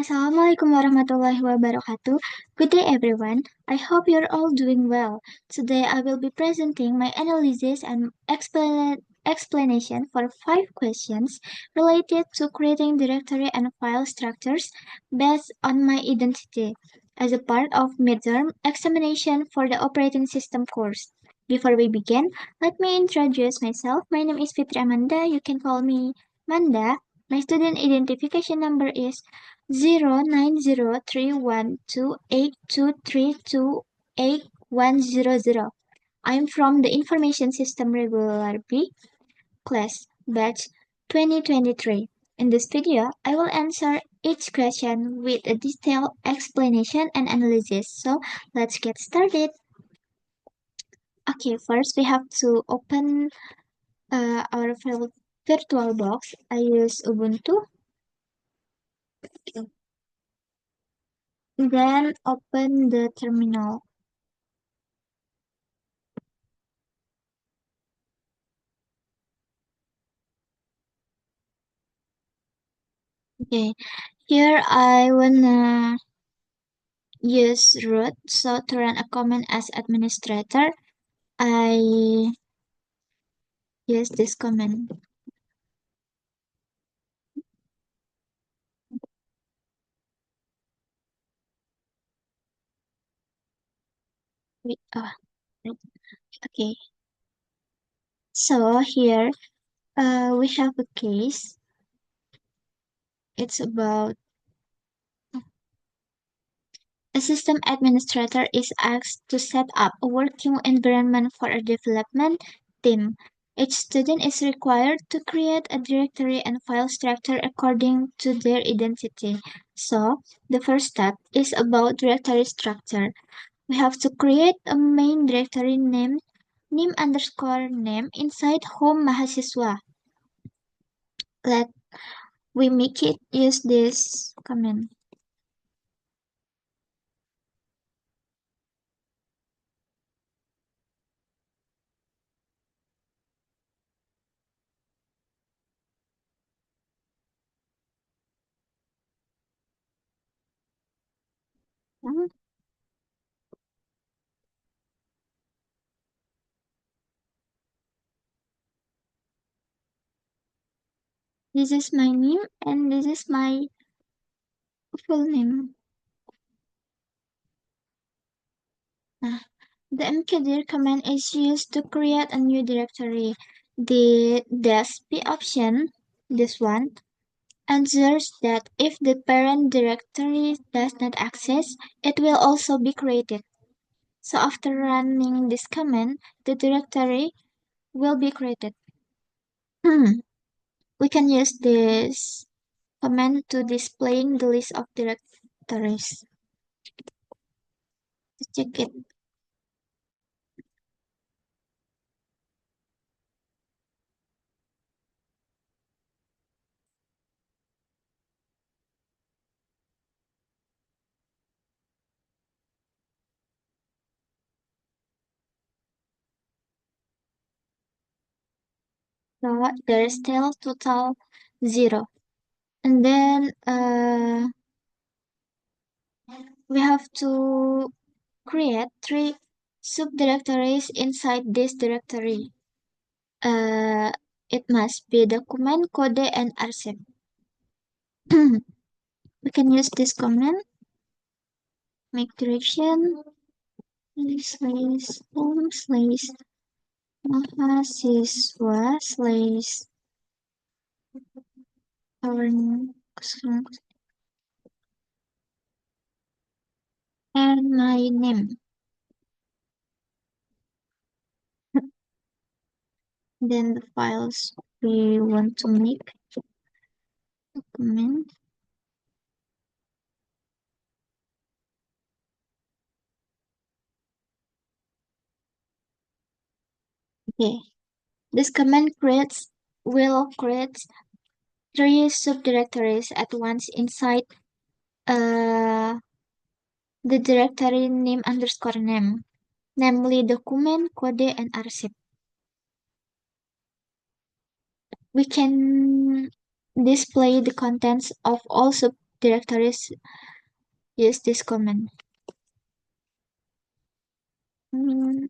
Assalamualaikum warahmatullahi wabarakatuh. Good day, everyone. I hope you're all doing well. Today, I will be presenting my analysis and explanation for 5 questions related to creating directory and file structures based on my identity as a part of midterm examination for the operating system course. Before we begin, let me introduce myself. My name is Fitri Amanda. You can call me Manda. My student identification number is 09031282328100. I'm from the Information System Regular B class, batch 2023. In this video, I will answer each question with a detailed explanation and analysis. So let's get started. Okay, first we have to open our virtual box. I use Ubuntu. Then open the terminal. Okay, here I wanna use root. So to run a command as administrator, I use this command. Wait, okay. So here we have a case. It's about a system administrator is asked to set up a working environment for a development team. Each student is required to create a directory and file structure according to their identity. So, the first step is about directory structure. We have to create a main directory named nim_name inside home mahasiswa. Let we make it use this command. Hmm, This is my name and this is my full name. Nah, the mkdir command is used to create a new directory. The -p option, this one, ensures that if the parent directory does not access, it will also be created. So after running this command, the directory will be created. We can use this command to displaying the list of directories. Let's check it. So there is still total 0. And then we have to create 3 subdirectories inside this directory. Uh, it must be document, code, and arsip. We can use this command, make direction slash home slash mahasiswa slash our and my name. Then the files we want to make document. Okay, this command will create 3 subdirectories at once inside uh, the directory name_name, namely document, code, and arsip. We can display the contents of all subdirectories directories, use this command. Mm,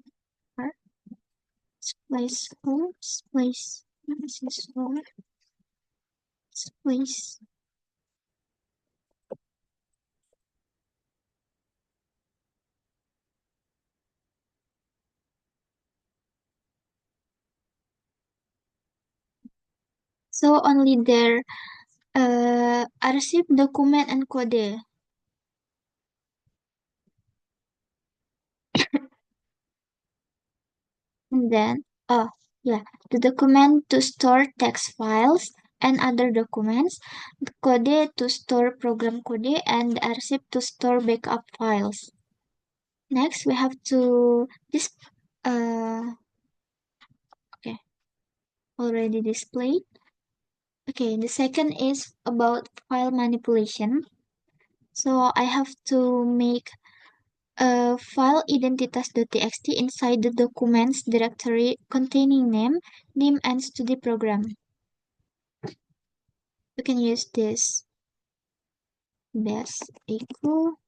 Splice home, splice, this home, splice. So only there arsip document and code. And then, oh, yeah, the document to store text files and other documents, the code to store program code, and the arsip to store backup files. Next, we have to this okay, already displayed. Okay, the second is about file manipulation. So I have to make a file identitas.txt inside the documents directory containing name and study program. We can use this dash equal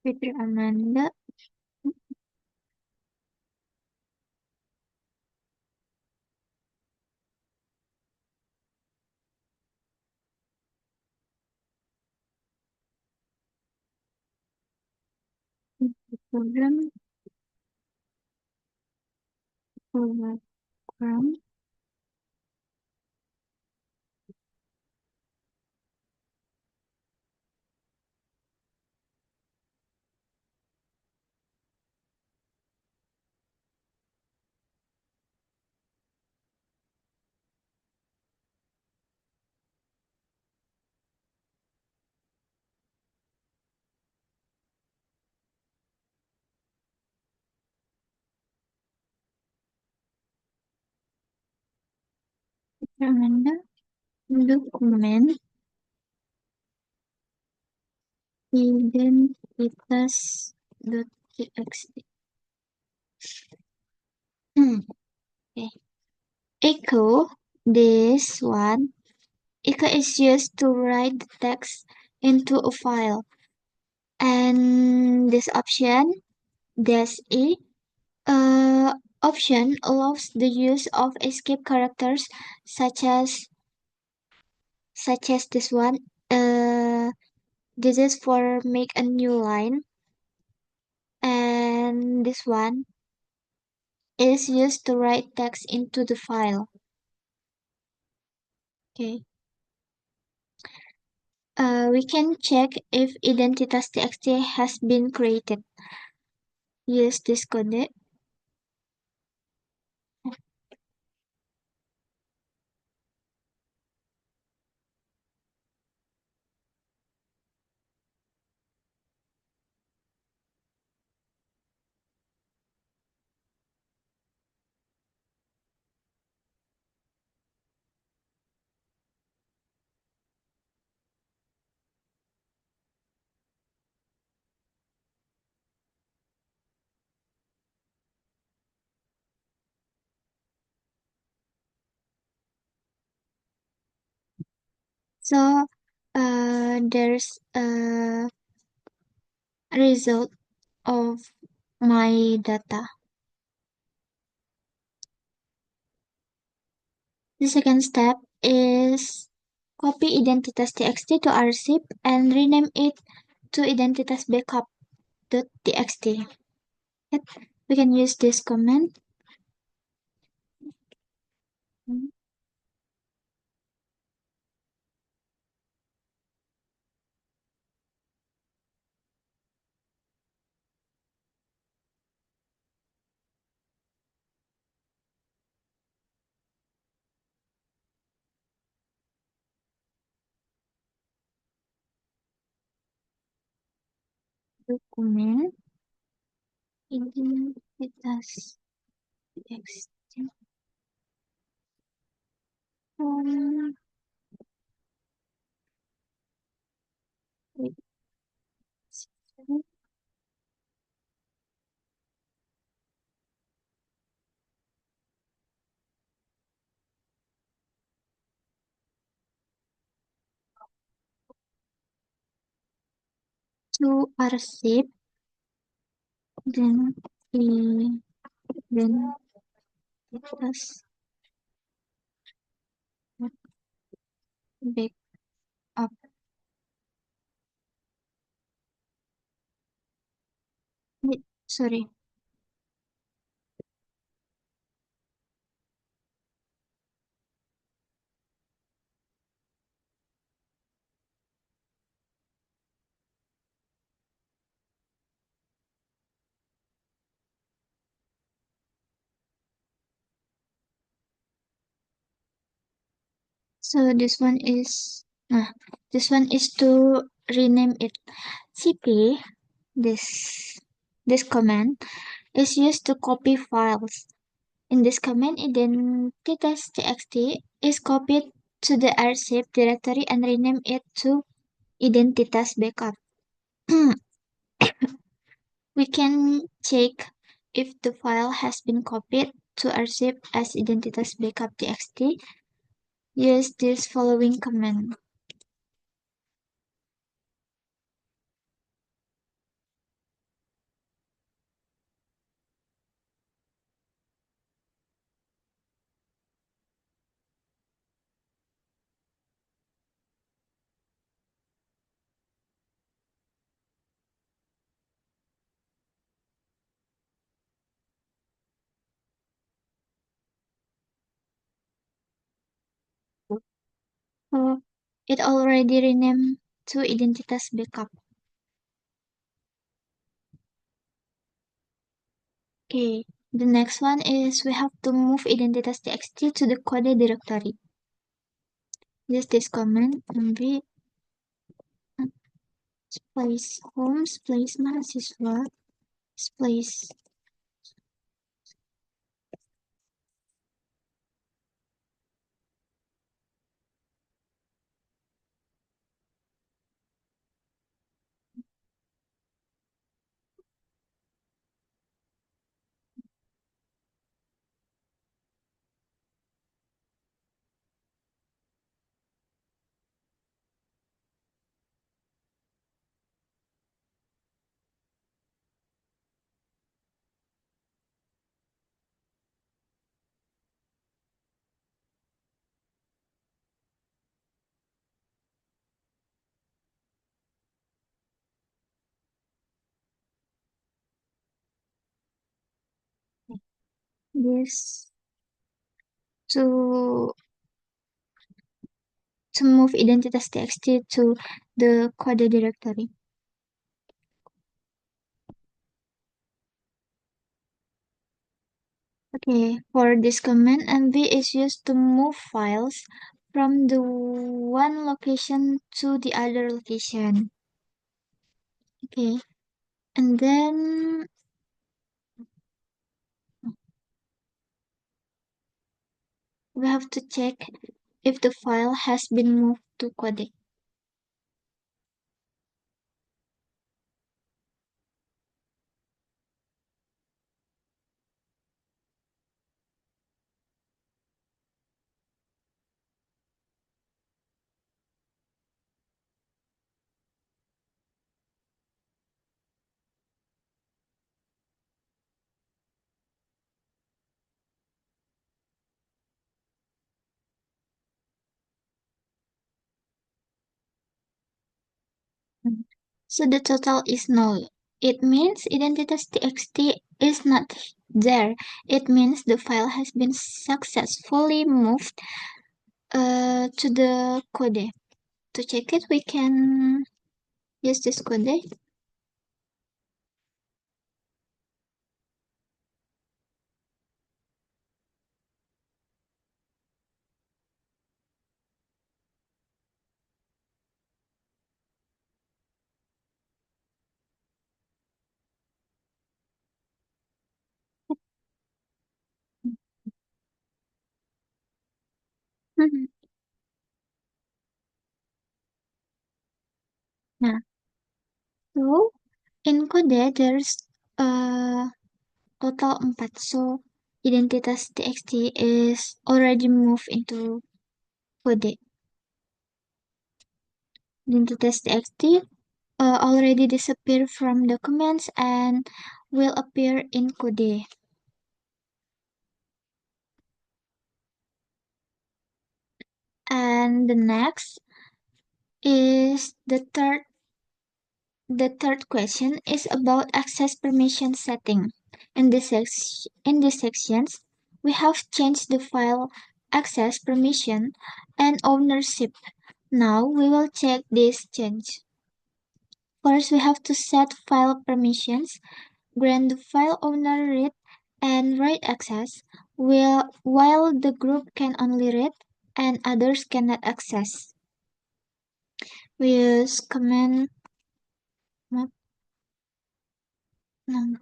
Fitri Amanda program program Fitri Amanda document identitas.txt. Okay. Echo this one. Echo is used to write the text into a file. And this option, dash E, option allows the use of escape characters such as this one. This is for make a new line, and this one is used to write text into the file. Okay. We can check if identitas.txt has been created. Use this code. So there's a result of my data. The second step is copy identitas.txt to rsip and rename it to identitas backup.txt. We can use this command. Dokumen identitas.txt. to arsip, then i- then us back up. Wait, sorry. So this one is to rename it cp. This this command is used to copy files. In this command, identitas.txt is copied to the rsip directory and rename it to identitas backup. We can check if the file has been copied to rsip as identitas backup.txt. Use this following command. So it already renamed to identitas backup. Okay, the next one is we have to move identitas.txt to the code directory. Use this command mv space home space mahasiswa space. This to move identitas.txt to the code directory. Okay, for this command, mv is used to move files from the one location to the other location. Okay, and then we have to check if the file has been moved to codec. So the total is null. It means identitas.txt is not there. It means the file has been successfully moved to the code. To check it, we can use this code. Mhm. Nah, so in code there's uh, total 4. So identitas.txt is already moved into code. Identitas.txt already disappear from documents and will appear in code. And the next is the third question is about access permission setting. In these sections, we have changed the file access permission and ownership. Now we will check this change. First, we have to set file permissions, grant the file owner read and write access, while the group can only read and others cannot access. We use command map. No.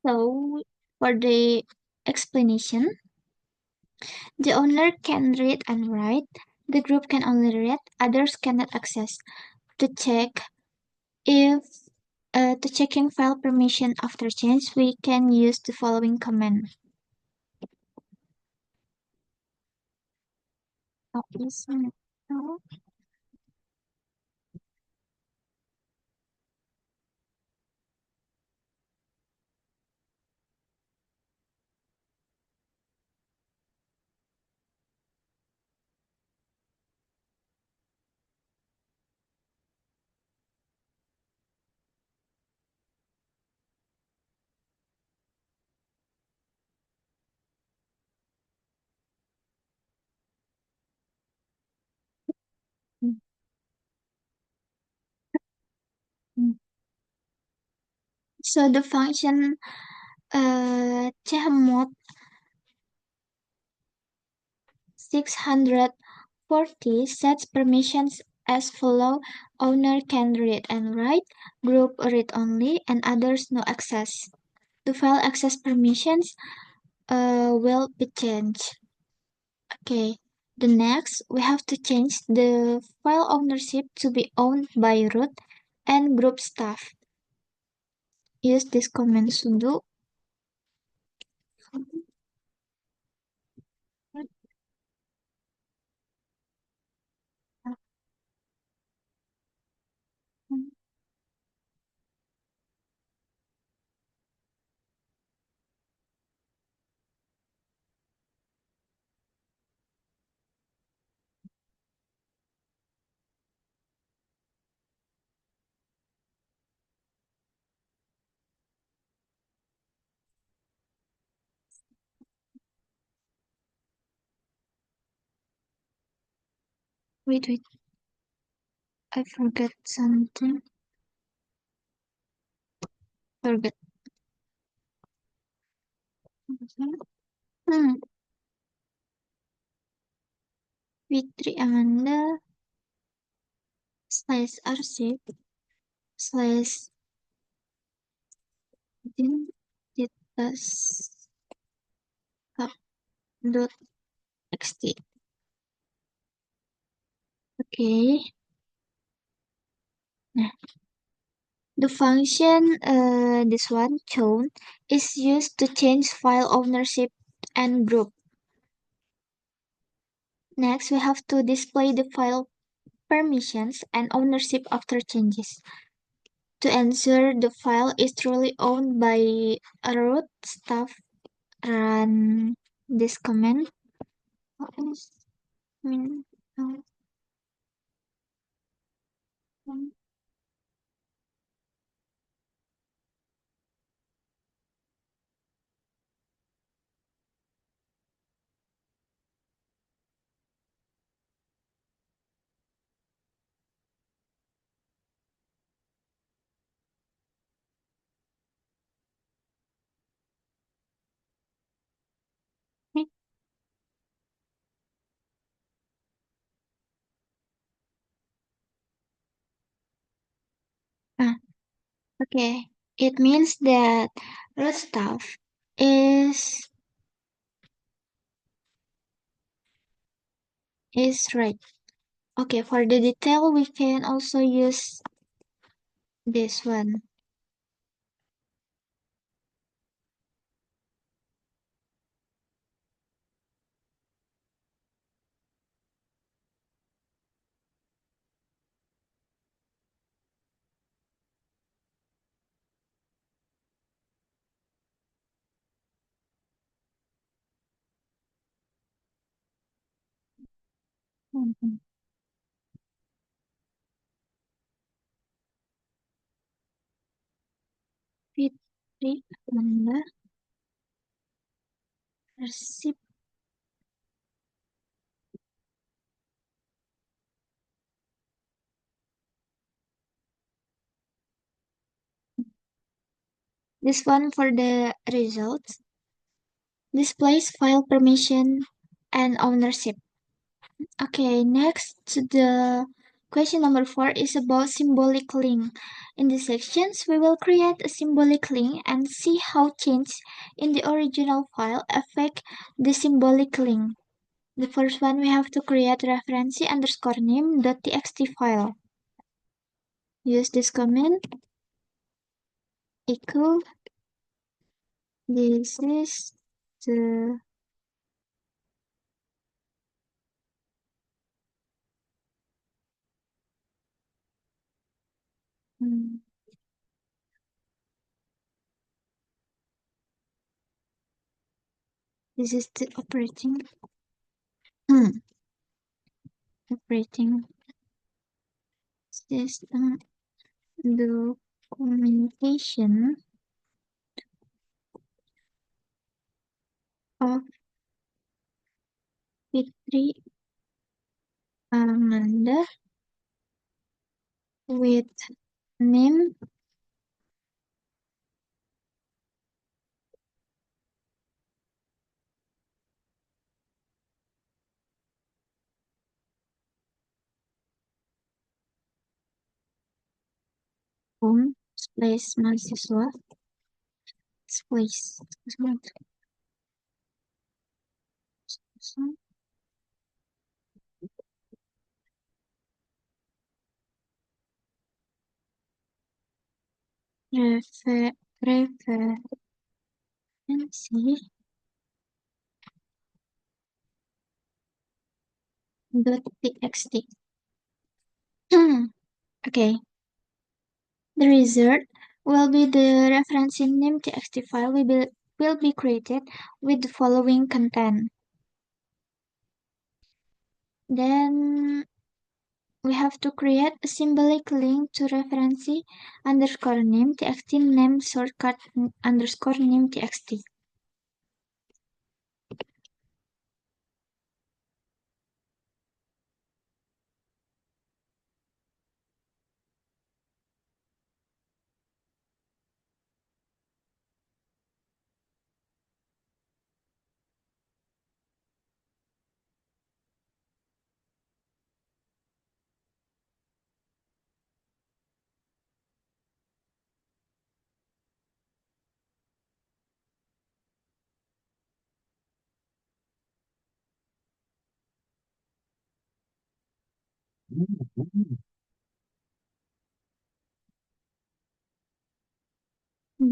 So, for the explanation, the owner can read and write, the group can only read, others cannot access. To check if to checking file permission after change, we can use the following command. No. So the function chmod 640 sets permissions as follow: owner can read and write, group read only, and others no access. The file access permissions will be changed. Okay. The next, we have to change the file ownership to be owned by root and group staff. Use this command sudo. Wait, I forgot something. Forget. Hmm. Fitri Amanda slash arsip slash identitas dot xt. Okay. Nah, the function this one chown is used to change file ownership and group. Next, we have to display the file permissions and ownership after changes. To ensure the file is truly owned by a root staff, run this command. Min- Okay, it means that root stuff is right. Okay, for the detail, we can also use this one. Mhm. Fitri Amanda Persib. This one for the results displays file permission and ownership. Okay, next to the question number 4 is about symbolic link. In these sections, we will create a symbolic link and see how changes in the original file affect the symbolic link. The first one, we have to create referency underscore name.txt file. Use this command equal. This is the mm, this is the operating system documentation of Fitri Amanda with name home space mahasiswa space referensi .txt. Okay, the result will be the referencing name txt file will be created with the following content. Then we have to create a symbolic link to referency underscore name txt name shortcut underscore name txt.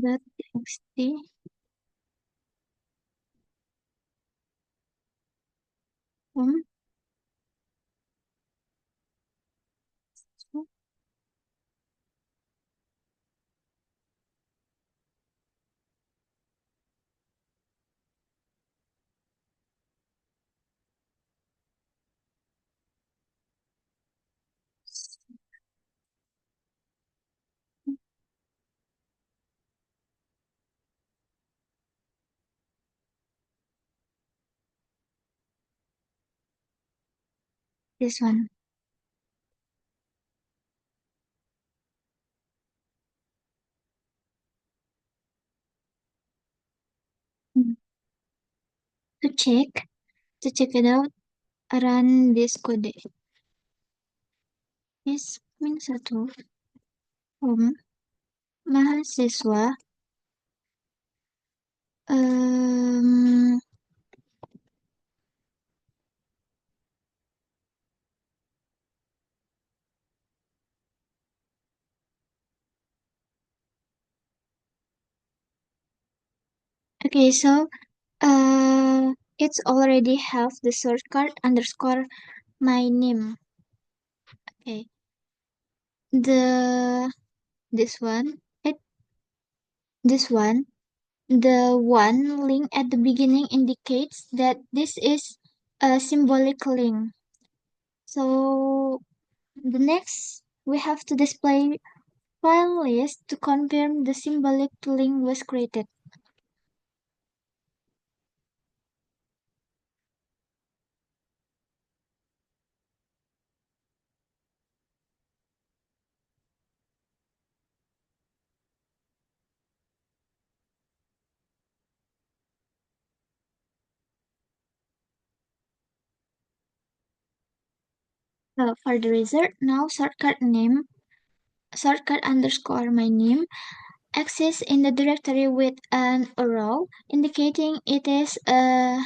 Dot txt home. This one. Hmm. To check it out, run this code. Is min satu home mahasiswa um, okay, so it's already have the shortcut underscore my name. Okay, the this one, it this one, the one link at the beginning indicates that this is a symbolic link. So the next we have to display file list to confirm the symbolic link was created. For the result, now shortcut underscore my name exists in the directory with an arrow indicating it is a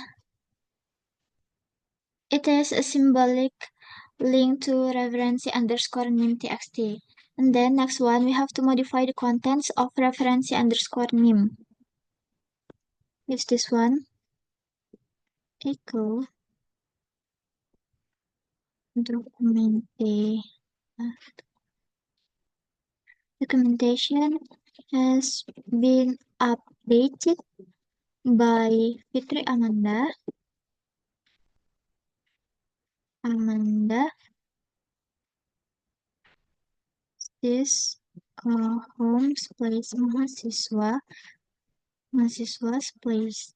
symbolic link to reference underscore name txt. And then next one we have to modify the contents of reference underscore name. Use this one equal documentation. Documentation has been updated by Fitri Amanda. This homes place mahasiswa's place.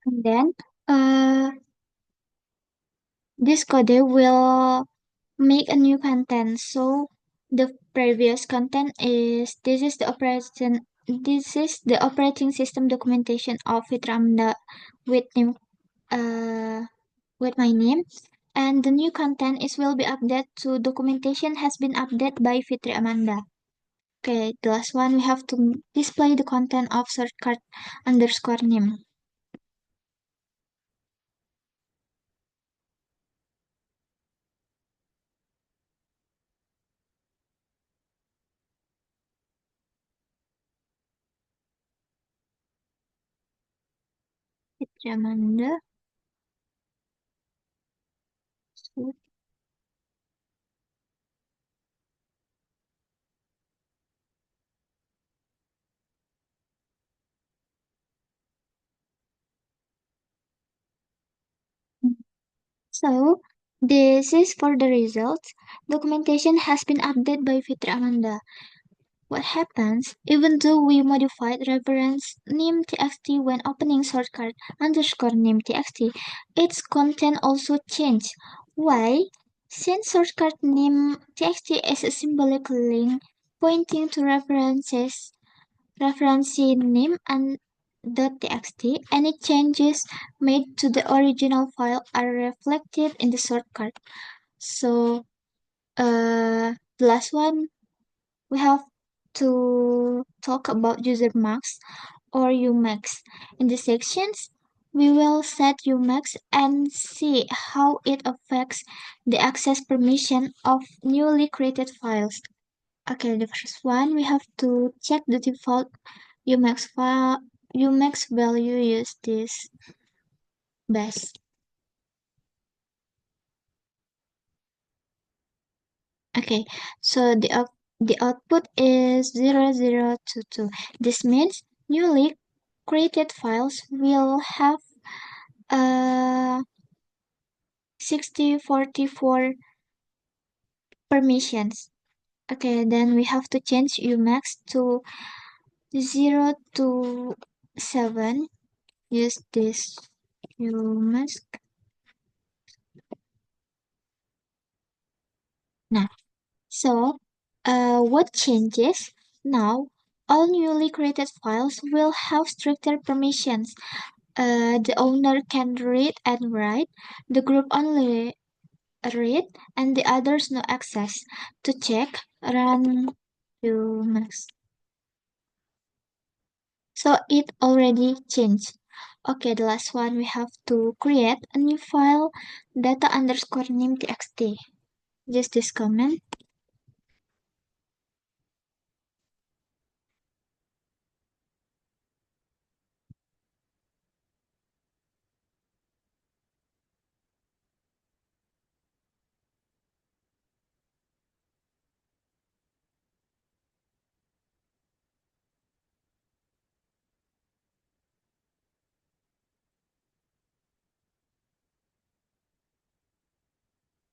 And then this code will make a new content. So the previous content is this is the operating system documentation of Vitramda with name with my name, and the new content is will be updated to documentation has been updated by Fitri Amanda. Okay, the last one we have to display the content of shortcut underscore name. Fitri Amanda. So this is for the results. Documentation has been updated by Fitri Amanda. What happens even though we modified reference name txt when opening shortcut underscore name txt, its content also changed. Why? Since shortcut name txt is a symbolic link pointing to reference name and .txt, any changes made to the original file are reflected in the shortcut. So, the last one we have to talk about user max or Umax. In the sections, we will set Umax and see how it affects the access permission of newly created files. Okay, the first one, we have to check the default Umax value. Use this best. Okay, so the output is 0022. This means newly created files will have 6044 permissions. Okay, then we have to change Umax to 0 to 7. Use this Umax. Now, so what changes? Now, all newly created files will have stricter permissions. The owner can read and write, the group only read, and the others no access. To check, run Umax. So it already changed. Okay, the last one we have to create a new file data underscore name txt. Just this comment.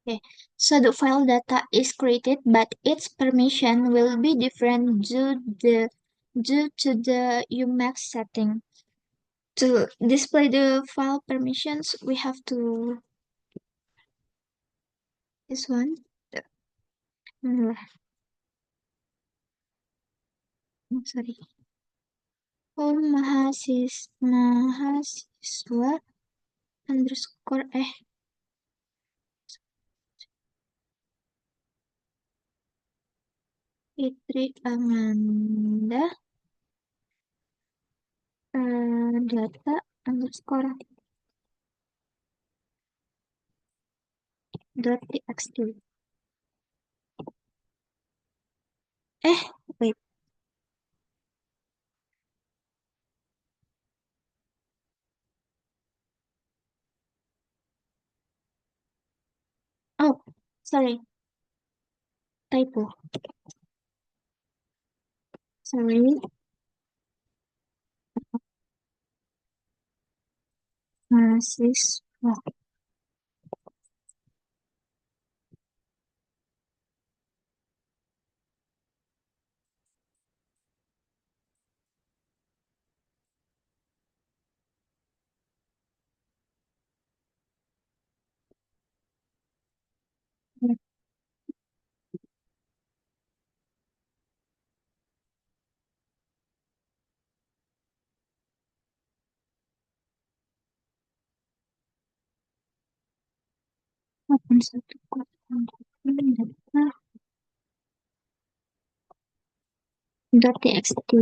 Okay, so the file data is created, but its permission will be different due to the Umax setting. To display the file permissions, we have to this one. Uh, Sorry. For mahasiswa underscore Fitri Amanda data underscore dot txt. Eh, wait. Oh, sorry. Typo. Sorry. Mahasiswa. Delapan satu kosong data dot txt.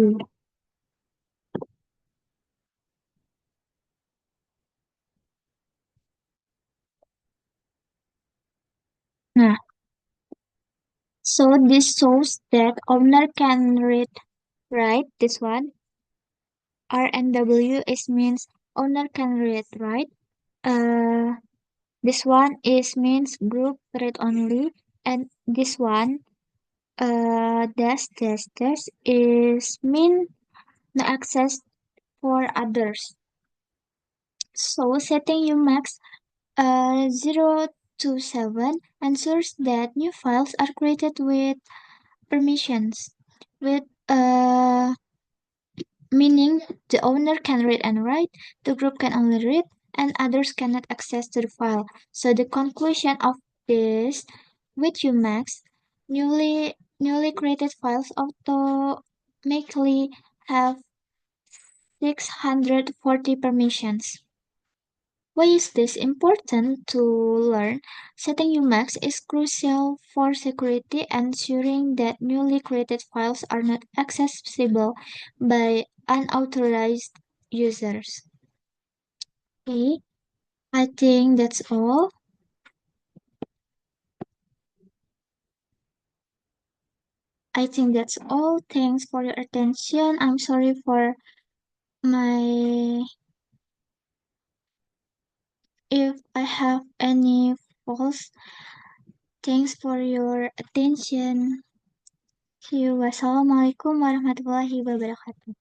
Nah, so this shows that owner can read, right? This one. RNW is means owner can read, right? Uh, this one is means group read only, and this one dash is mean no access for others. So setting Umax 0 to 7 ensures that new files are created with permissions, with meaning the owner can read and write, the group can only read, and others cannot access to the file. So the conclusion of this with Umax, newly created files automatically have 640 permissions. Why is this important to learn? Setting Umax is crucial for security, ensuring that newly created files are not accessible by unauthorized users. Okay, I think that's all. I think that's all. Thanks for your attention. I'm sorry for my if I have any faults. Thanks for your attention. See you. Wassalamualaikum warahmatullahi wabarakatuh.